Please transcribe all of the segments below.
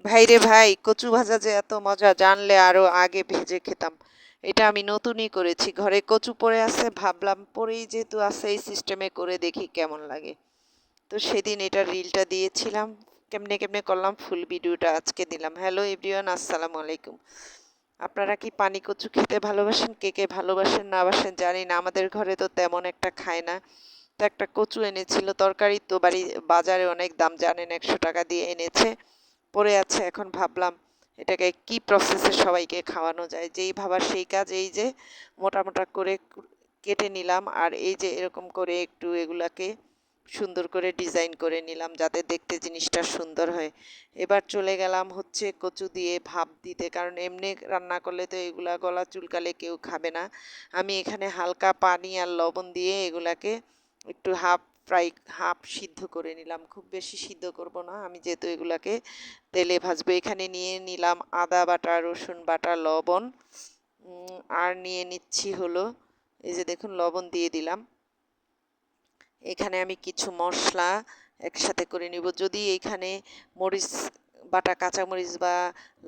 ভাইরে ভাই, কচু ভাজা যে এত মজা, জানলে আরো আগে ভেজে খেতাম। এটা আমি নতুনই করেছি, ঘরে কচু পড়ে আছে, ভাবলাম পড়েই যেহেতু আছে এই সিস্টেমে করে দেখি কেমন লাগে। তো সেদিন এটা রিলটা দিয়েছিলাম, কেমনে কেমনে করলাম ফুল ভিডিওটা আজকে দিলাম। হ্যালো এভরিওয়ান, আসসালামু আলাইকুম। আপনারা কি পানি কচু খেতে ভালোবাসেন? কে কে ভালোবাসেন না বাসেন জানি না, আমাদের ঘরে তো তেমন একটা খায় না। তো একটা কচু এনেছিল তরকারি, তো বাজারে অনেক দাম জানেন, 100 টাকা দিয়ে এনেছে, পড়ে আছে। এখন ভাবলাম এটাকে কি প্রসেসে সবাইকে খাওয়ানো যায়, যেই ভাবার সেই কাজ। এই যে মোটা মোটা করে কেটে নিলাম, আর এই যে এরকম করে একটু এগুলাকে সুন্দর করে ডিজাইন করে নিলাম যাতে দেখতে জিনিসটা সুন্দর হয়। এবার চলে গেলাম হচ্ছে কচু দিয়ে ভাপ দিতে, কারণ এমনি রান্না করলে তো এগুলা গলা চুলকালে কেউ খাবে না। আমি এখানে হালকা পানি আর লবণ দিয়ে এগুলাকে একটু ফ্রাই হাফ সিদ্ধ করে নিলাম, খুব বেশি সিদ্ধ করব না আমি, যেহেতু এগুলাকে তেলে ভাজবো। এখানে নিয়ে নিলাম আদা বাটা, রসুন বাটা, লবণ, আর নিয়ে নিচ্ছি হলো, এই যে দেখুন লবণ দিয়ে দিলাম। এখানে আমি কিছু মশলা একসাথে করে নিব। যদি এইখানে মরিচ বাটা, কাঁচামরিচ বা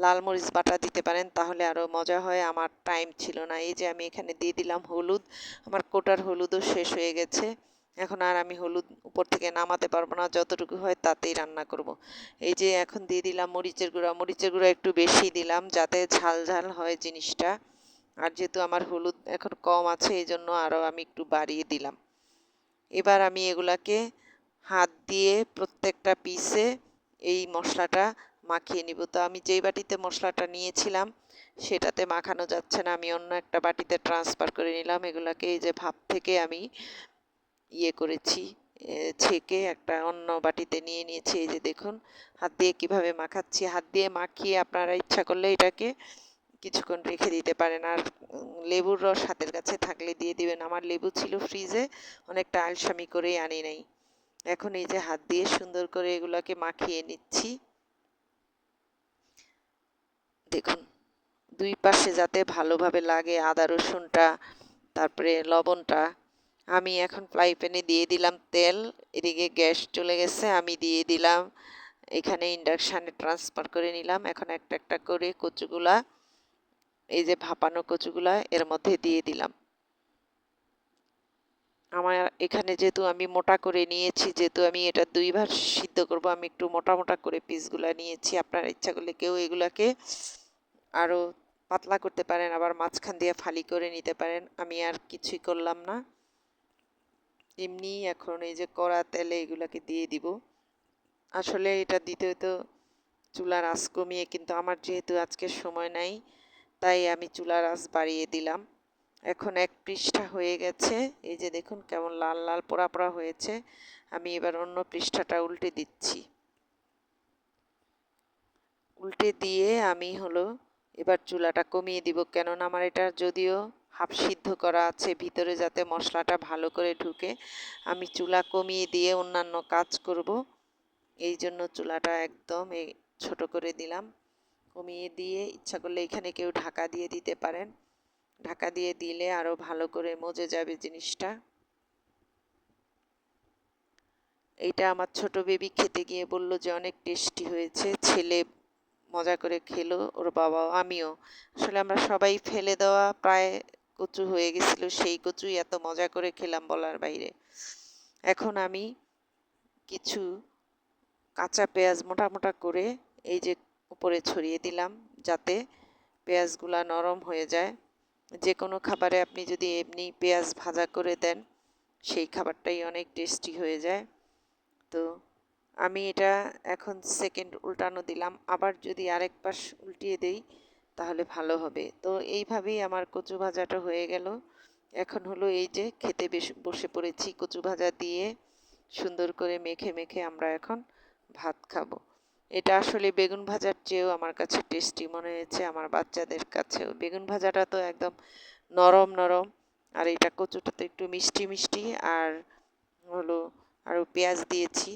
লাল মরিচ বাটা দিতে পারেন তাহলে আরও মজা হয়, আমার টাইম ছিল না। এই যে আমি এখানে দিয়ে দিলাম হলুদ, আমার কোটার হলুদও শেষ হয়ে গেছে। এখন আর আমি হলুদ উপর থেকে নামাতে পারবো না, যতটুকু হয় তাতেই রান্না করব। এই যে এখন দিয়ে দিলাম মরিচের গুঁড়া, মরিচের গুঁড়া একটু বেশি দিলাম যাতে ঝাল ঝাল হয় জিনিসটা। আর যেহেতু আমার হলুদ এখন কম আছে এই জন্য আরও আমি একটু বাড়িয়ে দিলাম। এবার আমি এগুলাকে হাত দিয়ে প্রত্যেকটা পিসে এই মশলাটা মাখিয়ে নিব। তো আমি যেই বাটিতে মশলাটা নিয়েছিলাম সেটাতে মাখানো যাচ্ছে না, আমি অন্য একটা বাটিতে ট্রান্সফার করে নিলাম। এগুলাকে এই যে ভাপ থেকে আমি ইয়ে করেছি, ছেঁকে একটা অন্য বাটিতে নিয়ে নিয়েছি। এই যে দেখুন হাত দিয়ে কিভাবে মাখাচ্ছি। হাত দিয়ে মাখিয়ে আপনারা ইচ্ছা করলে এটাকে কিছুক্ষণ রেখে দিতে পারেন। আর লেবুর রস হাতের কাছে থাকলে দিয়ে দিবেন। আমার লেবু ছিল ফ্রিজে, অনেকটা আলসামি করেই আনি নাই। এখন এই যে হাত দিয়ে সুন্দর করে এগুলাকে মাখিয়ে নিচ্ছি। দেখুন দুই পাশে যাতে ভালোভাবে লাগে আদা রসুনটা, তারপরে লবণটা। আমি এখন ফ্রাই প্যানে দিয়ে দিলাম তেল, এদিকে গ্যাস চলে গেছে, আমি দিয়ে দিলাম এখানে ইন্ডাকশানে ট্রান্সফার করে নিলাম। এখন একটা একটা করে কচুগুলা, এই যে ভাপানো কচুগুলা এর মধ্যে দিয়ে দিলাম। আমার এখানে যেহেতু আমি মোটা করে নিয়েছি, যেহেতু আমি এটা দুইবার সিদ্ধ করব, আমি একটু মোটা মোটা করে পিসগুলা নিয়েছি। আপনারা ইচ্ছা করলে কেউ এগুলাকে আরও পাতলা করতে পারেন, আবার মাঝখান দিয়ে ফালি করে নিতে পারেন। আমি আর কিছুই করলাম না, এমনি এখন এই যে কড়া তেলে এগুলাকে দিয়ে দিব। আসলে এটা দিতে হতো চুলার আঁচ কমিয়ে, কিন্তু আমার যেহেতু আজকে সময় নাই তাই আমি চুলার আঁচ বাড়িয়ে দিলাম। এখন এক পৃষ্ঠা হয়ে গেছে, এই যে দেখুন কেমন লাল লাল পোড়া পোড়া হয়েছে। আমি এবার অন্য পৃষ্ঠাটা উল্টে দিচ্ছি। উল্টে দিয়ে আমি হলো এবার চুলাটা কমিয়ে দিব, কেননা আমার এটা যদিও হাফ সিদ্ধ করা আছে ভিতরে, যাতে মশলাটা ভালো করে ঢুকে। আমি চুলা কমিয়ে দিয়ে অন্যান্য কাজ করব, এই জন্য চুলাটা একদম ছোট করে দিলাম। কমিয়ে দিয়ে ইচ্ছা করলে এখানে কেউ ঢাকা দিয়ে দিতে পারেন, ঢাকা দিয়ে দিলে আরও ভালো করে মজে যাবে জিনিসটা। এইটা আমার ছোট বেবি খেতে গিয়ে বলল যে অনেক টেস্টি হয়েছে, ছেলে মজা করে খেলো, ওর বাবাও, আমিও। আসলে আমরা সবাই ফেলে দেওয়া প্রায় কচু হয়ে গেছিল, সেই কচুই এত মজা করে খেলাম বলার বাইরে। এখন আমি কিছু কাঁচা পেঁয়াজ মোটা মোটা করে এই যে উপরে ছড়িয়ে দিলাম, যাতে পেঁয়াজগুলা নরম হয়ে যায়। যে কোনো খাবারে আপনি যদি এমনি পেঁয়াজ ভাজা করে দেন সেই খাবারটাই অনেক টেস্টি হয়ে যায়। তো আমি এটা এখন সেকেন্ড উল্টানো দিলাম, আবার যদি আরেক পাশ উল্টিয়ে দেই তাহলে ভালো হবে। তো এইভাবেই আমার কচু ভাজাটা হয়ে গেল। এখন হলো এই যে খেতে বসে পড়েছি, কচু ভাজা দিয়ে সুন্দর করে মেখে মেখে আমরা এখন ভাত খাবো। এটা আসলে বেগুন ভাজার চেয়েও আমার কাছে টেস্টি মনে হয়েছে, আমার বাচ্চাদের কাছেও। বেগুন ভাজাটা তো একদম নরম নরম, আর এটা কচুটা তো একটু মিষ্টি মিষ্টি, আর হলো আরও পেঁয়াজ দিয়েছি।